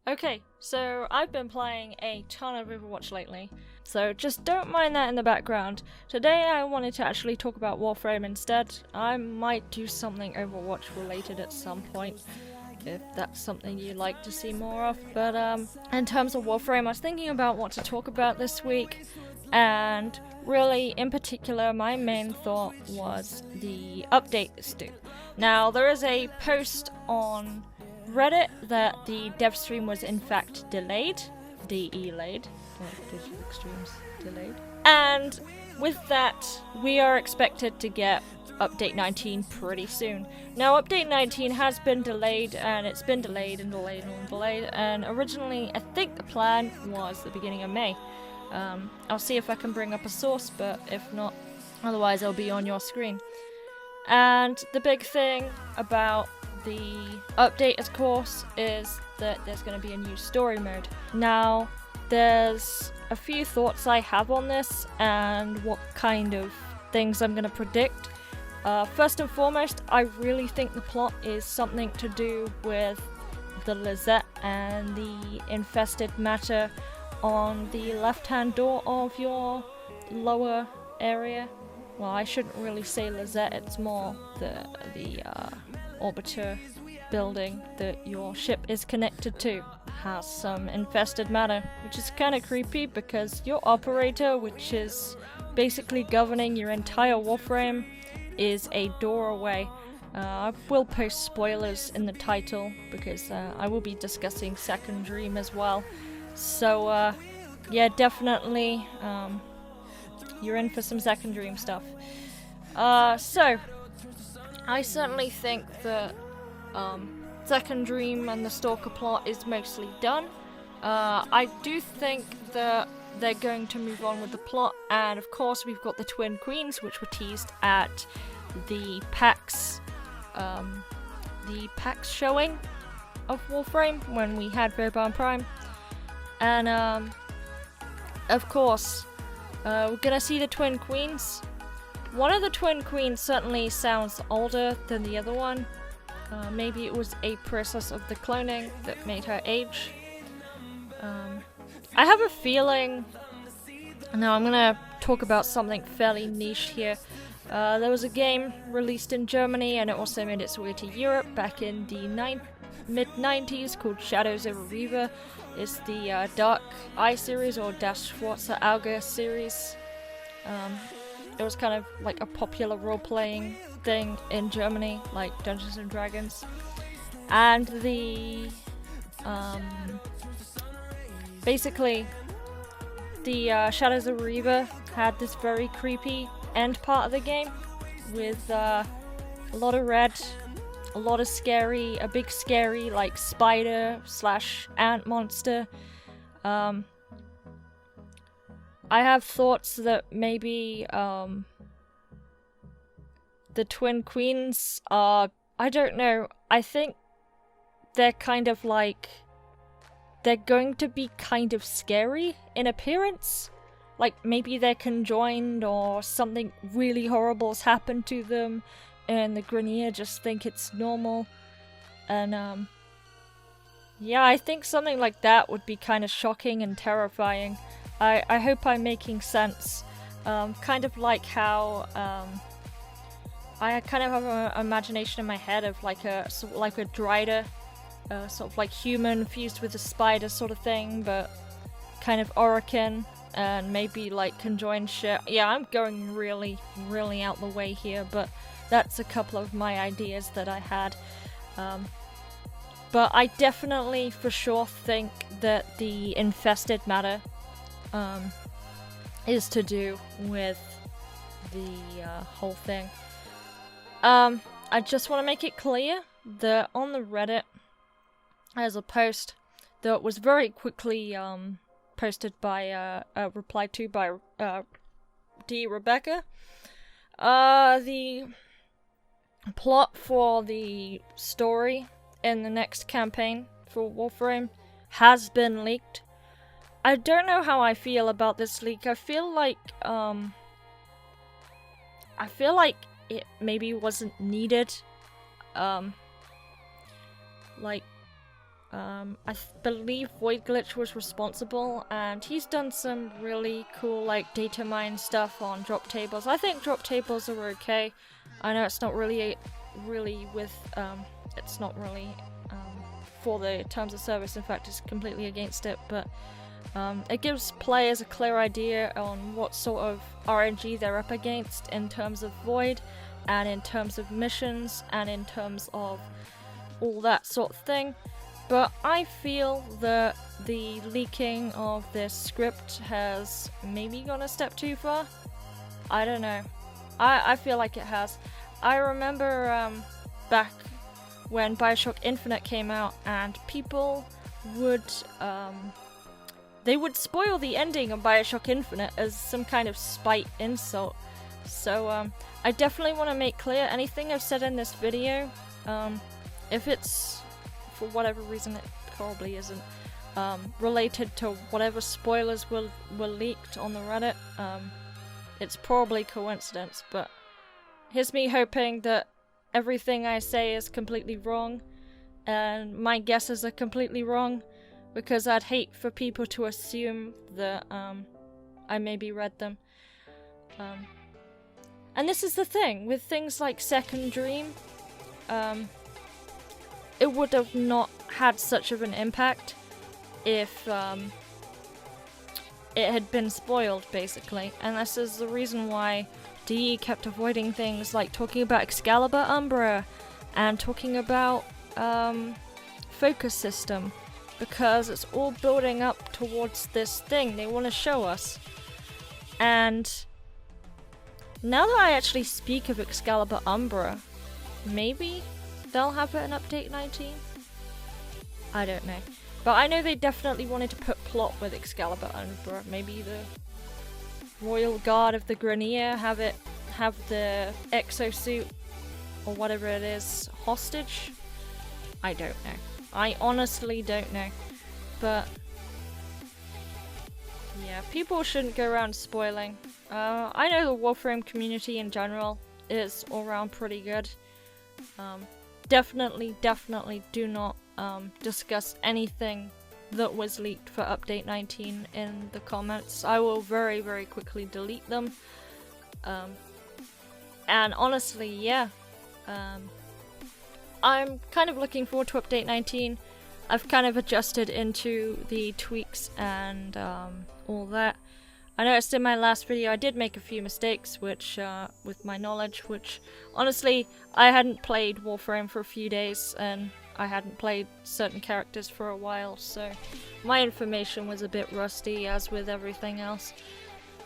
Okay, so I've been playing a ton of Overwatch lately, so just don't mind that in the background. Today I wanted to actually talk about Warframe instead. I might do something Overwatch related at some point, if that's something you'd like to see more of. But in terms of Warframe, I was thinking about what to talk about this week, and really, in particular, my main thought was the update is due. Now, there is a post on Reddit that the dev stream was in fact delayed, delayed, Digital Extremes delayed, and with that we are expected to get update 19 pretty soon. Now update 19 has been delayed, and it's been delayed and delayed and delayed, and originally I think the plan was the beginning of May. I'll see if I can bring up a source, but if not, otherwise it'll be on your screen. And the big thing about the update, of course, is that there's going to be a new story mode. Now, there's a few thoughts I have on this and what kind of things I'm going to predict. First and foremost, I really think the plot is something to do with the Lizette and the infested matter on the left-hand door of your lower area. Well, I shouldn't really say Lizette, it's more the orbiter building that your ship is connected to has some infested matter, which is kind of creepy because your operator, which is basically governing your entire Warframe, is a door away. I will post spoilers in the title because I will be discussing Second Dream as well. So yeah, definitely you're in for some Second Dream stuff. So I certainly think that Second Dream and the Stalker plot is mostly done. I do think that they're going to move on with the plot, and of course we've got the Twin Queens, which were teased at the PAX showing of Warframe when we had Verbound Prime. And of course we're gonna see the Twin Queens. One of the Twin Queens certainly sounds older than the other one. Maybe it was a process of the cloning that made her age. I have a feeling... Now I'm gonna talk about something fairly niche here. There was a game released in Germany and it also made its way to Europe back in the mid-90s called Shadows of a Reaver. It's the Dark Eye series, or Das Schwarze Auge series. It was kind of like a popular role-playing thing in Germany, like Dungeons and Dragons. And the basically the Shadows of Reaver had this very creepy end part of the game with a lot of red, a lot of scary, a big scary like spider / ant monster. I have thoughts that maybe the Twin Queens are, I don't know, I think they're kind of like, they're going to be kind of scary in appearance. Like maybe they're conjoined or something really horrible has happened to them and the Grineer just think it's normal. And yeah, I think something like that would be kind of shocking and terrifying. I hope I'm making sense. Kind of like how I kind of have an imagination in my head of like a Drider, sort of like human fused with a spider sort of thing, but kind of Orokin and maybe like conjoined shit. Yeah, I'm going really, really out the way here, but that's a couple of my ideas that I had. But I definitely for sure think that the infested matter is to do with the whole thing. I just want to make it clear that on the Reddit there's a post that was very quickly posted by replied to by D. Rebecca. The plot for the story in the next campaign for Warframe has been leaked. I don't know how I feel about this leak. I feel like it maybe wasn't needed. I believe Void Glitch was responsible, and he's done some really cool like data mine stuff on drop tables. I think drop tables are okay. I know it's not really with it's not really for the terms of service. In fact, it's completely against it, but it gives players a clear idea on what sort of RNG they're up against in terms of Void, and in terms of missions, and in terms of all that sort of thing. But I feel that the leaking of this script has maybe gone a step too far. I don't know. I feel like it has. I remember back when Bioshock Infinite came out, and people would they would spoil the ending of Bioshock Infinite as some kind of spite insult. So I definitely want to make clear anything I've said in this video, if it's for whatever reason, it probably isn't related to whatever spoilers were leaked on the Reddit. It's probably coincidence, but here's me hoping that everything I say is completely wrong, and my guesses are completely wrong, because I'd hate for people to assume that I maybe read them. And this is the thing, with things like Second Dream, it would have not had such of an impact if it had been spoiled, basically. And this is the reason why DE kept avoiding things like talking about Excalibur Umbra and talking about Focus System, because it's all building up towards this thing they want to show us. And now that I actually speak of Excalibur Umbra, maybe they'll have it in Update 19? I don't know. But I know they definitely wanted to put plot with Excalibur Umbra. Maybe the Royal Guard of the Grenier have the exosuit, or whatever it is, hostage? I don't know. I honestly don't know. But yeah, people shouldn't go around spoiling. I know the Warframe community in general is all around pretty good. Definitely do not discuss anything that was leaked for Update 19 in the comments. I will very, very quickly delete them. And honestly, yeah. I'm kind of looking forward to Update 19. I've kind of adjusted into the tweaks and all that. I noticed in my last video I did make a few mistakes, which, with my knowledge, which, honestly, I hadn't played Warframe for a few days, and I hadn't played certain characters for a while, so my information was a bit rusty, as with everything else.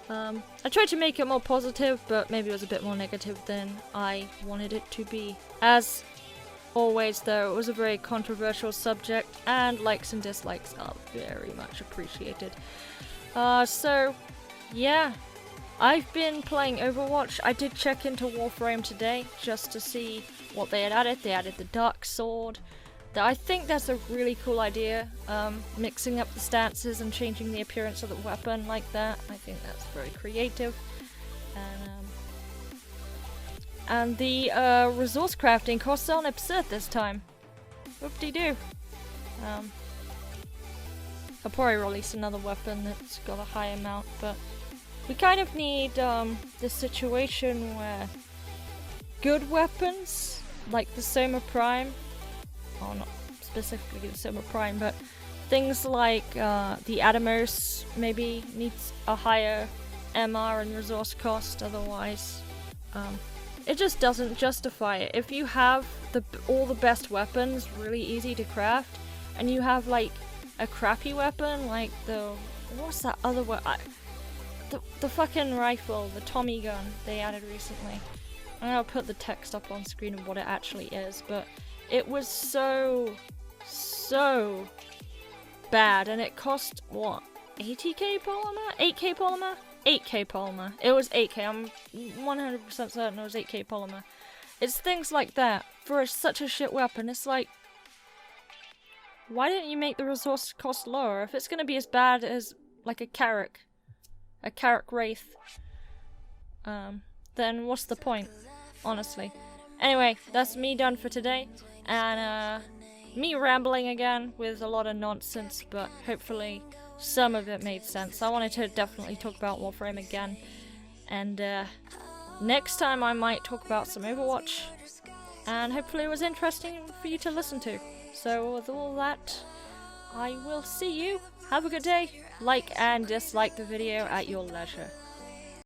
I tried to make it more positive, but maybe it was a bit more negative than I wanted it to be. As always, though, it was a very controversial subject, and likes and dislikes are very much appreciated. So, yeah, I've been playing Overwatch. I did check into Warframe today just to see what they had added. They added the Dark Sword. I think that's a really cool idea, mixing up the stances and changing the appearance of the weapon like that. I think that's very creative. And the resource crafting costs aren't absurd this time. Whoop-de-doo. I'll probably release another weapon that's got a high amount, but we kind of need this situation where good weapons, like the Soma Prime, well, not specifically the Soma Prime, but things like the Atomos maybe needs a higher MR and resource cost, otherwise it just doesn't justify it. If you have all the best weapons really easy to craft, and you have like a crappy weapon like what's that other weapon? The fucking rifle, the Tommy gun they added recently. And I'll put the text up on screen of what it actually is, but it was so bad, and it cost, what, 80k polymer? 8k polymer? 8k polymer. It was 8k, I'm 100% certain it was 8k polymer. It's things like that. For such a shit weapon, it's like, why didn't you make the resource cost lower? If it's gonna be as bad as, like, a Carrack Wraith, then what's the point? Honestly. Anyway, that's me done for today, and me rambling again with a lot of nonsense, but hopefully some of it made sense. I wanted to definitely talk about Warframe again, and next time I might talk about some Overwatch, and hopefully it was interesting for you to listen to. So with all that, I will see you. Have a good day. Like and dislike the video at your leisure.